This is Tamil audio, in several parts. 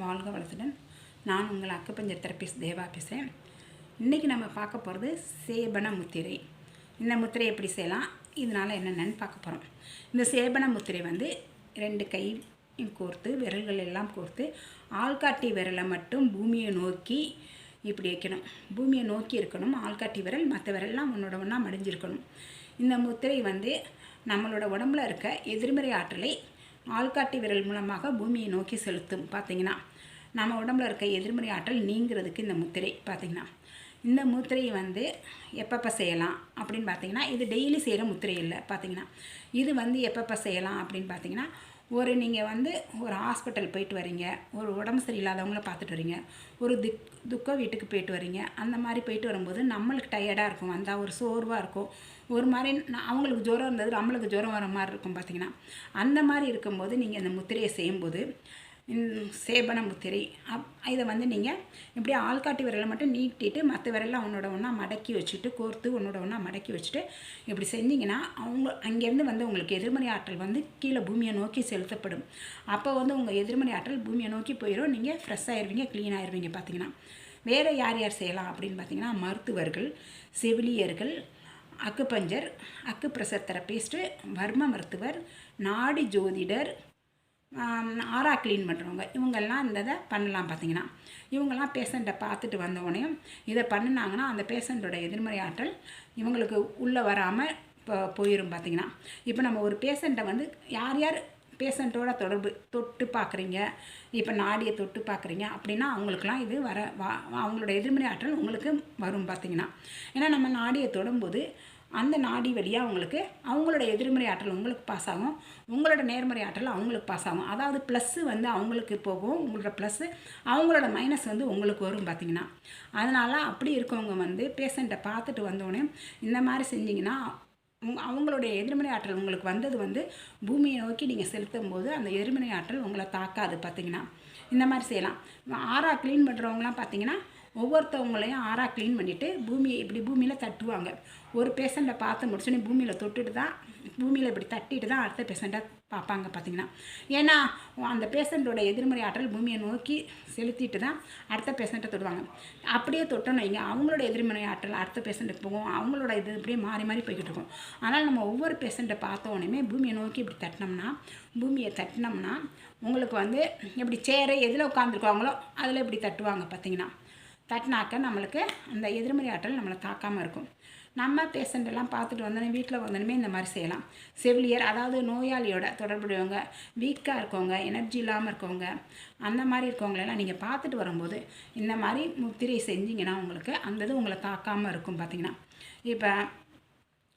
வாழ்க வளத்துடன். நான் உங்கள் அக்குபஞ்சர் தெரபிஸ்ட் தேவா பேசுகிறேன். இன்றைக்கி நம்ம பார்க்க போகிறது சேபன முத்திரை. இந்த முத்திரை எப்படி செய்யலாம், இதனால் என்னென்னு பார்க்க போகிறோம். இந்த சேபன முத்திரை வந்து 2 கை கோர்த்து விரல்கள் எல்லாம் கோர்த்து ஆள்காட்டி விரலை மட்டும் பூமியை நோக்கி இப்படி வைக்கணும். பூமியை நோக்கி இருக்கணும். ஆள்காட்டி விரல், மற்ற விரல்லாம் ஒன்றோட ஒன்றா மடிஞ்சிருக்கணும். இந்த முத்திரை வந்து நம்மளோட உடம்புல இருக்க எதிர்மறை ஆற்றலை ஆள்காட்டி விரல் மூலமாக பூமியை நோக்கி செலுத்தும். பார்த்திங்கன்னா நம்ம உடம்புல இருக்க எதிர்மறை ஆற்றல் நீங்கிறதுக்கு இந்த முத்திரை பார்த்திங்கன்னா. இந்த முத்திரையை வந்து எப்பப்போ செய்யலாம் அப்படின்னு பார்த்திங்கன்னா, இது டெய்லி செய்கிற முத்திரை இல்லை. பார்த்திங்கன்னா இது வந்து எப்பப்போ செய்யலாம் அப்படின்னு பார்த்திங்கன்னா, நீங்கள் வந்து ஒரு ஹாஸ்பிட்டல் போயிட்டு வரீங்க, ஒரு உடம்பு சரியில்லாதவங்கள பார்த்துட்டு வரீங்க, ஒரு துக்க வீட்டுக்கு போயிட்டு வரீங்க. அந்த மாதிரி போயிட்டு வரும்போது நம்மளுக்கு டயர்டாக இருக்கும், வந்தால் ஒரு சோர்வாக இருக்கும், ஒரு மாதிரி அவங்களுக்கு ஜுரம் இருந்தது நம்மளுக்கு ஜுரம் வர மாதிரி இருக்கும். பார்த்திங்கன்னா அந்த மாதிரி இருக்கும்போது நீங்கள் இந்த முத்திரையை செய்யும்போது, சேபன முத்திரை இதை வந்து நீங்கள் இப்படி ஆள்காட்டி விரலை மட்டும் நீட்டிட்டு மற்ற விரலாம் ஒன்றோட ஒன்றா மடக்கி வச்சுட்டு கோர்த்து ஒன்றோட ஒன்றா மடக்கி வச்சுட்டு இப்படி செஞ்சிங்கன்னா அங்கேருந்து வந்து உங்களுக்கு எதிர்மறை ஆற்றல் வந்து கீழே பூமியை நோக்கி செலுத்தப்படும். அப்போ வந்து உங்கள் எதிர்மறை ஆற்றல் பூமியை நோக்கி போயிடும். நீங்கள் ஃப்ரெஷ் ஆயிடுவீங்க, க்ளீன் ஆயிடுவீங்க. பார்த்திங்கன்னா வேறு யார் யார் செய்யலாம் அப்படின்னு பார்த்திங்கன்னா, மருத்துவர்கள், செவிலியர்கள், அக்குபஞ்சர், அக்குப்ரெஷர் தெரபிஸ்ட்டு, வர்ம மருத்துவர், நாடி ஜோதிடர், ஆரா க்ளீன் பண்ணுறவங்க, இவங்கெல்லாம் இந்த இதை பண்ணலாம். பார்த்திங்கன்னா இவங்கெல்லாம் பேஷண்ட்டை பார்த்துட்டு வந்தவொடனே இதை பண்ணினாங்கன்னா அந்த பேஷண்ட்டோட எதிர்மறை ஆற்றல் இவங்களுக்கு உள்ளே வராமல் போயிடும். பார்த்திங்கன்னா இப்போ நம்ம ஒரு பேஷண்ட்டை வந்து யார் யார் பேஷண்ட்டோட தொடர்பு தொட்டு பார்க்குறீங்க, இப்போ நாடியை தொட்டு பார்க்குறீங்க அப்படின்னா அவங்களுக்குலாம் இது அவங்களோட எதிர்மறை ஆற்றல் உங்களுக்கு வரும். பார்த்திங்கன்னா ஏன்னா நம்ம நாடியை தொடும்போது அந்த நாடி வழியாக அவங்களோட எதிர்மறை ஆற்றல் உங்களுக்கு பாஸ் ஆகும், உங்களோட நேர்மறை ஆற்றல் அவங்களுக்கு பாஸ் ஆகும். அதாவது ப்ளஸ்ஸு வந்து அவங்களுக்கு போகும், உங்களோட ப்ளஸ்ஸு அவங்களோட மைனஸ் வந்து உங்களுக்கு வரும். பார்த்திங்கன்னா அதனால் அப்படி இருக்கவங்க வந்து பேஷண்ட்டை பார்த்துட்டு வந்தோடனே இந்த மாதிரி செஞ்சிங்கன்னா அவங்களுடைய எதிர்மறை ஆற்றல் உங்களுக்கு வந்தது வந்து பூமியை நோக்கி நீங்கள் செலுத்தும் போது அந்த எதிர்மறை ஆற்றல் உங்களை தாக்காது. பார்த்திங்கன்னா இந்த மாதிரி செய்யலாம். ஆரா க்ளீன் பண்ணுறவங்களாம் பார்த்திங்கன்னா ஒவ்வொருத்தவங்களையும் ஆரா க்ளீன் பண்ணிவிட்டு பூமியை இப்படி பூமியில் தட்டுவாங்க. ஒரு பேஷண்ட்டை பார்த்து முடிச்சோன்னே பூமியில் தொட்டுட்டு தான், பூமியில் இப்படி தட்டிட்டு தான் அடுத்த பேஷண்ட்டை பார்ப்பாங்க. பார்த்திங்கன்னா ஏன்னா அந்த பேஷண்ட்டோட எதிர்மறை ஆற்றல் பூமியை நோக்கி செலுத்திட்டு தான் அடுத்த பேஷண்ட்டை தொடுவாங்க. அப்படியே தொட்டோன்னு வைங்க, அவங்களோட எதிர்மறை ஆற்றல் அடுத்த பேஷண்ட்டுக்கு போகும், அவங்களோட இது இப்படியே மாறி மாறி போய்கிட்டு இருக்கும். ஆனால் நம்ம ஒவ்வொரு பேஷண்ட்டை பார்த்தோன்னே பூமியை நோக்கி இப்படி பூமியை தட்டினோம்னா உங்களுக்கு வந்து இப்படி சேரை எதில் உட்காந்துருக்காங்களோ அதில் இப்படி தட்டுவாங்க. பார்த்திங்கன்னா தட்டினாக்க நம்மளுக்கு அந்த எதிர்மறை ஆற்றல் நம்மளை தாக்காமல் இருக்கும். நம்ம பேஷண்ட்டெல்லாம் பார்த்துட்டு வந்தோடனே வீட்டில் வந்தோடனே இந்த மாதிரி செய்யலாம். செவிலியர், அதாவது நோயாளியோட தொடர்புடையவங்க, வீக்காக இருக்கவங்க, எனர்ஜி இல்லாமல் இருக்கவங்க, அந்த மாதிரி இருக்கவங்களெல்லாம் நீங்கள் பார்த்துட்டு வரும்போது இந்த மாதிரி முத்திரை செஞ்சிங்கன்னா உங்களுக்கு அந்த இது உங்களை தாக்காமல் இருக்கும். பார்த்திங்கன்னா இப்போ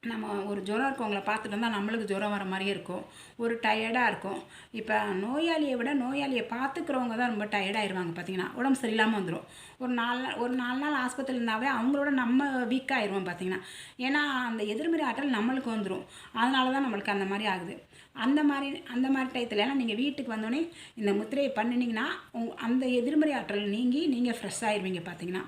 நம்ம ஒரு ஜுரம் இருக்கவங்கள பார்த்துட்டு வந்தால் நம்மளுக்கு ஜுரம் வர மாதிரியே இருக்கும், ஒரு டயர்டாக இருக்கும். இப்போ நோயாளியை விட நோயாளியை பார்த்துக்கிறவங்க தான் ரொம்ப டயர்டாகிடுவாங்க. பார்த்திங்கன்னா உடம்பு சரியில்லாமல் வந்துடும். ஒரு 4 நாள் ஆஸ்பத்திரியில் இருந்தாவே அவங்களோட நம்ம வீக்காகிடுவோம். பார்த்திங்கன்னா ஏன்னா அந்த எதிர்மறை ஆற்றல் நம்மளுக்கு வந்துடும். அதனால தான் நம்மளுக்கு அந்த மாதிரி ஆகுது. அந்த மாதிரி டயத்துலலாம் நீங்கள் வீட்டுக்கு வந்தோடனே இந்த முத்திரையை பண்ணினீங்கன்னா அந்த எதிர்மறை ஆற்றல் நீங்கி நீங்கள் ஃப்ரெஷ் ஆகிடுவீங்க. பார்த்திங்கன்னா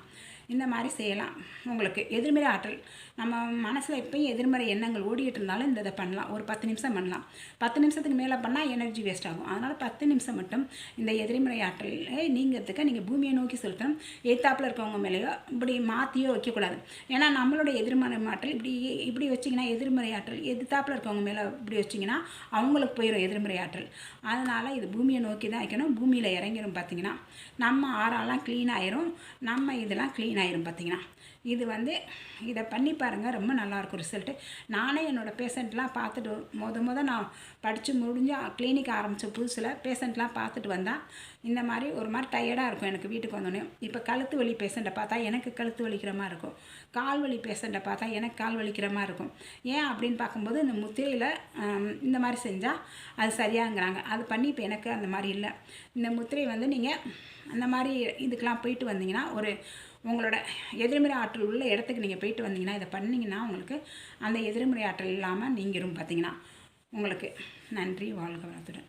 இந்த மாதிரி செய்யலாம். உங்களுக்கு எதிர்மறை ஆற்றல் நம்ம மனசில் எப்பயும் எதிர்மறை எண்ணங்கள் ஓடிட்டு இருந்தாலும் இந்த இதை பண்ணலாம். ஒரு 10 நிமிஷம் பண்ணலாம். 10 நிமிஷத்துக்கு மேலே பண்ணால் எனர்ஜி வேஸ்ட் ஆகும். அதனால் 10 நிமிஷம் மட்டும் இந்த எதிர்மறை ஆற்றலை நீங்கிறதுக்கு நீங்கள் பூமியை நோக்கி செலுத்தணும். எதிர்த்தாப்பில் இருக்கவங்க மேலேயோ இப்படி மாற்றியோ வைக்கக்கூடாது. ஏன்னா நம்மளோட எதிர்மறை ஆற்றல் இப்படி வச்சிங்கன்னா எதிர்மறை ஆற்றல் எதிர்த்தாப்பில் இருக்கவங்க மேலே இப்படி வச்சிங்கன்னா அவங்களுக்கு போயிடும் எதிர்மறை ஆற்றல். அதனால் இது பூமியை நோக்கி தான் வைக்கணும். பூமியில் இறங்கிடும். பார்த்திங்கன்னா நம்ம ஆறாலாம் க்ளீன் ஆயிரும், நம்ம இதெல்லாம் க்ளீன் ஆயிரும். பார்த்திங்கன்னா இது வந்து இதை பண்ணி பாருங்கள், ரொம்ப நல்லாயிருக்கும் ரிசல்ட்டு. நானே என்னோடய பேஷண்ட்லாம் பார்த்துட்டு நான் படித்து முடிஞ்சு கிளினிக் ஆரம்பித்த புதுசில் பேஷண்ட்லாம் பார்த்துட்டு வந்தால் இந்த மாதிரி ஒரு மாதிரி டயர்டாக இருக்கும் எனக்கு வீட்டுக்கு வந்தோடனே. இப்போ கழுத்து வலி பேஷண்ட்டை பார்த்தா எனக்கு கழுத்து வலிக்கிற மாதிரி இருக்கும், கால் வலி பேஷண்ட்டை பார்த்தா எனக்கு கால் வலிக்கிற மாதிரி இருக்கும். ஏன் அப்படின்னு பார்க்கும்போது இந்த முத்திரையில் இந்த மாதிரி செஞ்சால் அது சரியாங்கிறாங்க. அது பண்ணி இப்போ எனக்கு அந்த மாதிரி இல்லை. இந்த முத்திரை வந்து நீங்கள் அந்த மாதிரி இதுக்கெலாம் போயிட்டு வந்தீங்கன்னா உங்களோட எதிர்மறை ஆற்றல் உள்ள இடத்துக்கு நீங்கள் போயிட்டு வந்தீங்கன்னா இதை பண்ணிங்கன்னா உங்களுக்கு அந்த எதிர்மறை ஆற்றல் இல்லாமல் நீங்கிரும். பார்த்திங்கன்னா உங்களுக்கு நன்றி. வாழ்க வளத்துடன்.